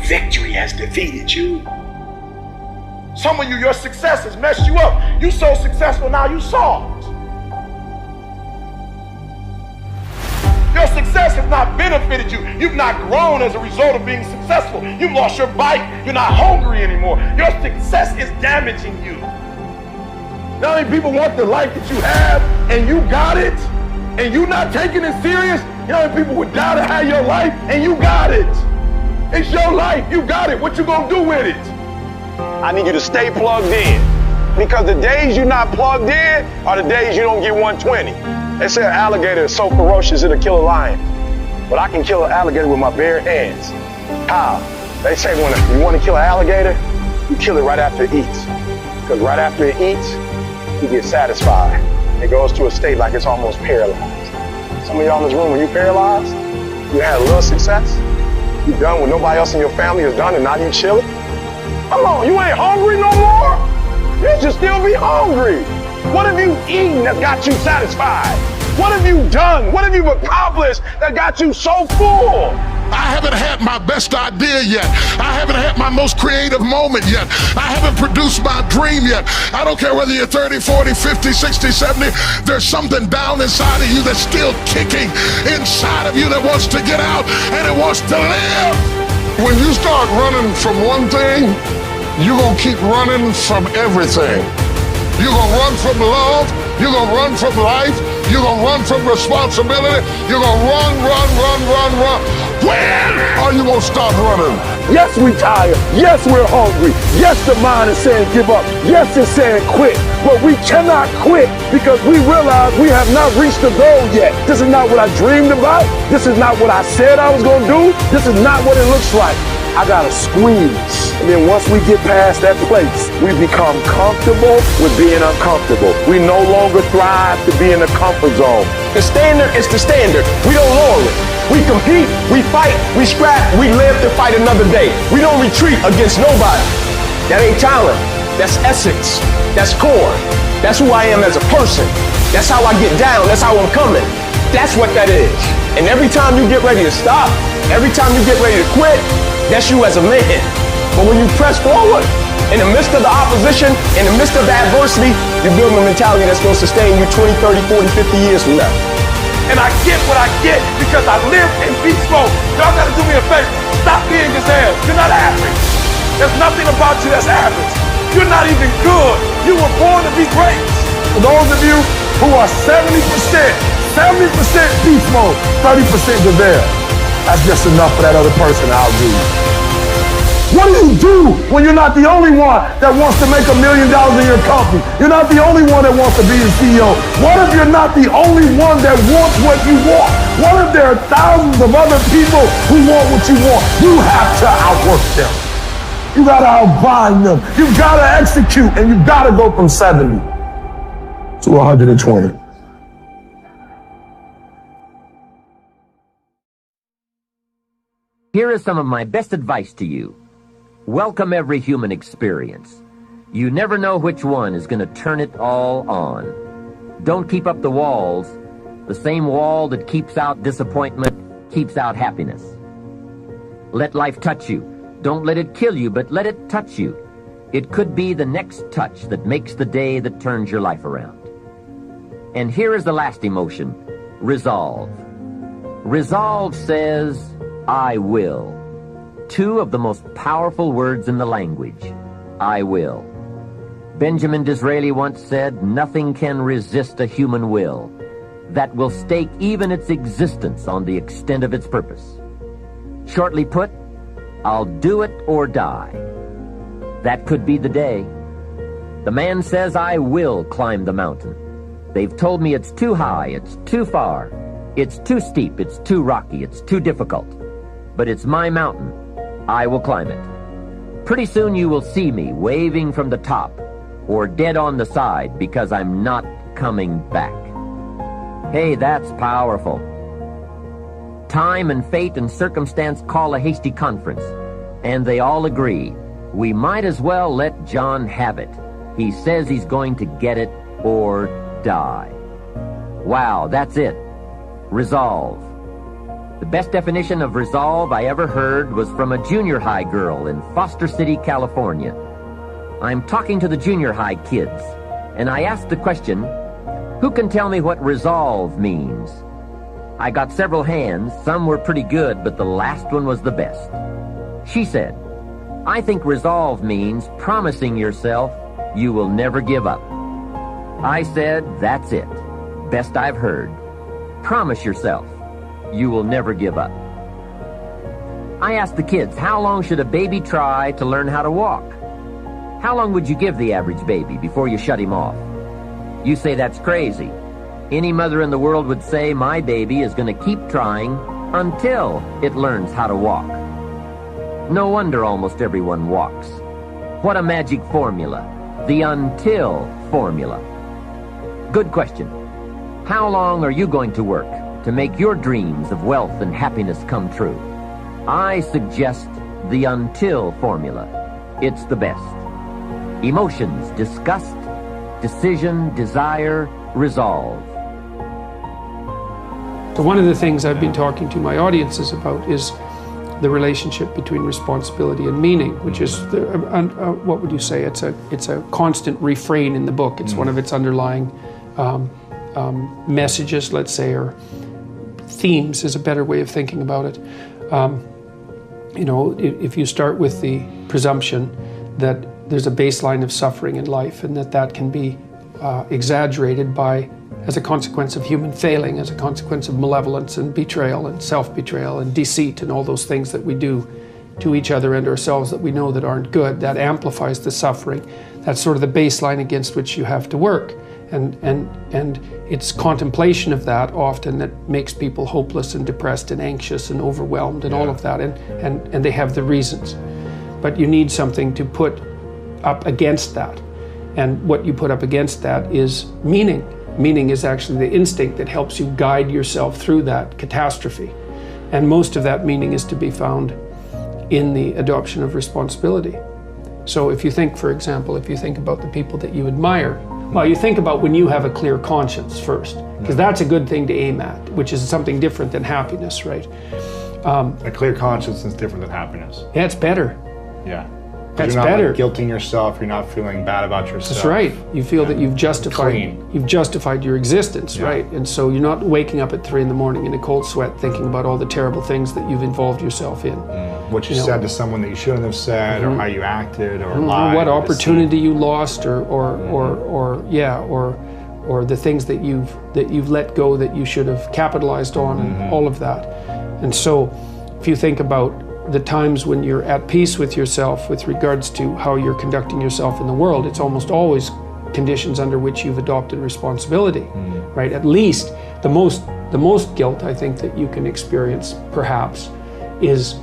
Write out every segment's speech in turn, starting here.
victory has defeated you. Some of you, your success has messed you up. You so successful now, you soft. Your success has not benefited you. You've not grown as a result of being successful. You've lost your bite. You're not hungry anymore. Your success is damaging you. Not many people want the life that you have and you got it and you not taking it serious. You know how many people would die to have your life and you got it. It's your life. You got it. What you gonna do with it? I need you to stay plugged in, because the days you're not plugged in are the days you don't get 120. They say an alligator is so ferocious it'll kill a lion, but I can kill an alligator with my bare hands. How? They say when you want to kill an alligator, you kill it right after it eats, because right after it eats, you get satisfied. It goes to a state like it's almost paralyzed. Some of y'all in this room, when you paralyzed, you had a little success, you done what nobody else in your family has done, and now you chilling. Come on, you ain't hungry no more? You should still be hungry. What have you eaten that got you satisfied? What have you done? What have you accomplished that got you so full? I haven't had my best idea yet. I haven't had my most creative moment yet. I haven't produced my dream yet. I don't care whether you're 30, 40, 50, 60, 70. There's something down inside of you that's still kicking inside of you that wants to get out and it wants to live. When you start running from one thing, you're going to keep running from everything. You're going to run from love. You're going to run from life. You're going to run from responsibility. You're going to run. When are you going to stop running? Yes, we tired. Yes, we're hungry. Yes, the mind is saying give up. Yes, it's saying quit. But we cannot quit because we realize we have not reached the goal yet. This is not what I dreamed about. This is not what I said I was going to do. This is not what it looks like. I gotta squeeze. And then once we get past that place, we become comfortable with being uncomfortable. We no longer thrive to be in the comfort zone. The standard is the standard. We don't lower it. We compete, we fight, we scrap, we live to fight another day. We don't retreat against nobody. That ain't talent. That's essence. That's core. That's who I am as a person. That's how I get down. That's how I'm coming. That's what that is. And every time you get ready to stop, every time you get ready to quit, that's you as a man. But when you press forward, in the midst of the opposition, in the midst of the adversity, you build a mentality that's going to sustain you 20, 30, 40, 50 years from now. And I get what I get because I live in beast mode. Y'all gotta do me a favor. Stop being gazelle. You're not average. There's nothing about you that's average. You're not even good. You were born to be great. For those of you who are 70% beast mode, 30% gazelle. That's just enough for that other person, I'll agree. What do you do when you're not the only one that wants to make $1 million in your company? You're not the only one that wants to be the CEO. What if you're not the only one that wants what you want? What if there are thousands of other people who want what you want? You have to outwork them. You gotta outbind them. You gotta execute, and you gotta go from 70 to 120. Here is some of my best advice to you. Welcome every human experience. You never know which one is going to turn it all on. Don't keep up the walls. The same wall that keeps out disappointment keeps out happiness. Let life touch you. Don't let it kill you, but let it touch you. It could be the next touch that makes the day that turns your life around. And here is the last emotion, resolve. Resolve says, I will. Two of the most powerful words in the language. I will. Benjamin Disraeli once said, nothing can resist a human will that will stake even its existence on the extent of its purpose. Shortly put, I'll do it or die. That could be the day. The man says, I will climb the mountain. They've told me it's too high, it's too far, it's too steep, it's too rocky, it's too difficult. But it's my mountain. I will climb it. Pretty soon you will see me waving from the top or dead on the side because I'm not coming back. Hey, that's powerful. Time and fate and circumstance call a hasty conference, and they all agree. We might as well let John have it. He says he's going to get it or die. Wow, that's it. Resolve. The best definition of resolve I ever heard was from a junior high girl in Foster City, California. I'm talking to the junior high kids, and I asked the question, who can tell me what resolve means? I got several hands. Some were pretty good, but the last one was the best. She said, I think resolve means promising yourself you will never give up. I said, that's it. Best I've heard. Promise yourself you will never give up. I asked the kids, how long should a baby try to learn how to walk? How long would you give the average baby before you shut him off? You say that's crazy. Any mother in the world would say my baby is going to keep trying until it learns how to walk. No wonder almost everyone walks. What a magic formula. The until formula. Good question. How long are you going to work to make your dreams of wealth and happiness come true? I suggest the until formula. It's the best. Emotions, disgust, decision, desire, resolve. So one of the things I've been talking to my audiences about is the relationship between responsibility and meaning, which is, what would you say, it's a constant refrain in the book. It's one of its underlying messages, let's say, or themes is a better way of thinking about it. You know, if you start with the presumption that there's a baseline of suffering in life and that can be exaggerated as a consequence of human failing, as a consequence of malevolence and betrayal and self-betrayal and deceit and all those things that we do to each other and ourselves that we know that aren't good, that amplifies the suffering. That's sort of the baseline against which you have to work. And it's contemplation of that often that makes people hopeless and depressed and anxious and overwhelmed and all of that, and they have the reasons. But you need something to put up against that. And what you put up against that is meaning. Meaning is actually the instinct that helps you guide yourself through that catastrophe. And most of that meaning is to be found in the adoption of responsibility. So if you think, for example, if you think about the people that you admire, well, you think about when you have a clear conscience first, because that's a good thing to aim at, which is something different than happiness, right? A clear conscience is different than happiness. Yeah, it's better. Yeah. That's you're not better. Like guilting yourself. You're not feeling bad about yourself. That's right. You feel that you've justified your existence, right? And so you're not waking up at 3 a.m. in a cold sweat thinking about all the terrible things that you've involved yourself in. What you said to someone that you shouldn't have said, or how you acted, or lied, what or opportunity you lost, or the things that you've let go that you should have capitalized on, and all of that. And so, if you think about the times when you're at peace with yourself with regards to how you're conducting yourself in the world, it's almost always conditions under which you've adopted responsibility, right? At least the most guilt I think that you can experience, perhaps, is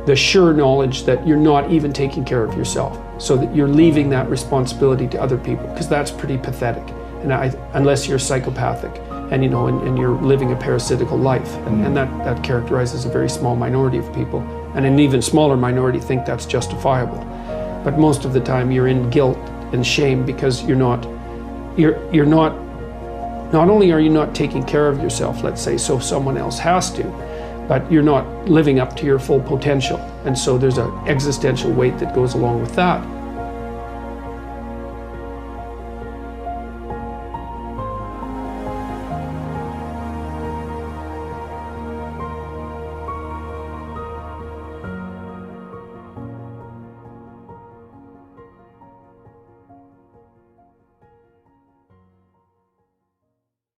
the sure knowledge that you're not even taking care of yourself, so that you're leaving that responsibility to other people, because that's pretty pathetic. And unless you're psychopathic and you're living a parasitical life, and that characterizes a very small minority of people, and an even smaller minority think that's justifiable. But most of the time you're in guilt and shame because not only are you not taking care of yourself, let's say, so someone else has to, but you're not living up to your full potential. And so there's an existential weight that goes along with that.